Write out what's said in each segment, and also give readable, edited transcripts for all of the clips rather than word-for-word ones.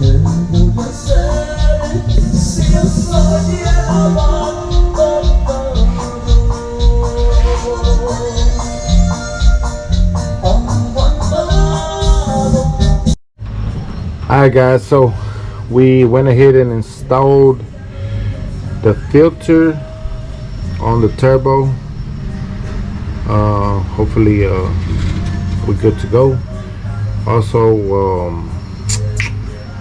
Alright guys, so we went ahead and installed the filter on the turbo. Hopefully we're good to go. Also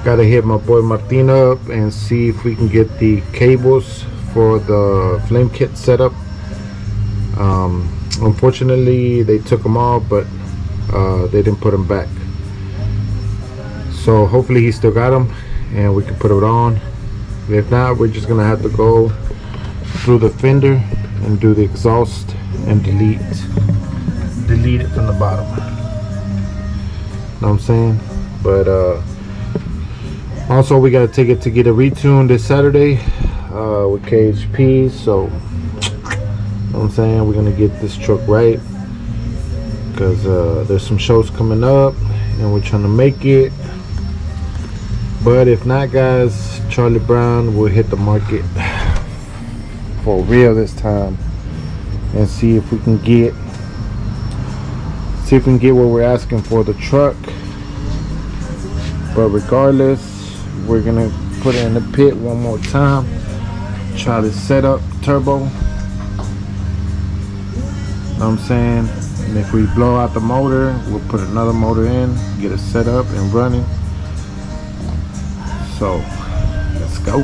gotta hit my boy Martin up and see if we can get the cables for the flame kit set up. Unfortunately they took them all, but they didn't put them back. So hopefully he still got them and we can put it on. If not, we're just gonna have to go through the fender and do the exhaust and delete it from the bottom. Know what I'm saying? But also we gotta take it to get a retune this Saturday with KHP. So know what I'm saying, we're gonna get this truck right, because there's some shows coming up and we're trying to make it. But if not, guys, Charlie Brown will hit the market for real this time and see if we can get what we're asking for the truck. But regardless, we're gonna put it in the pit one more time, try to set up turbo. Know what I'm saying? And if we blow out the motor, we'll put another motor in, get it set up and running. So let's go.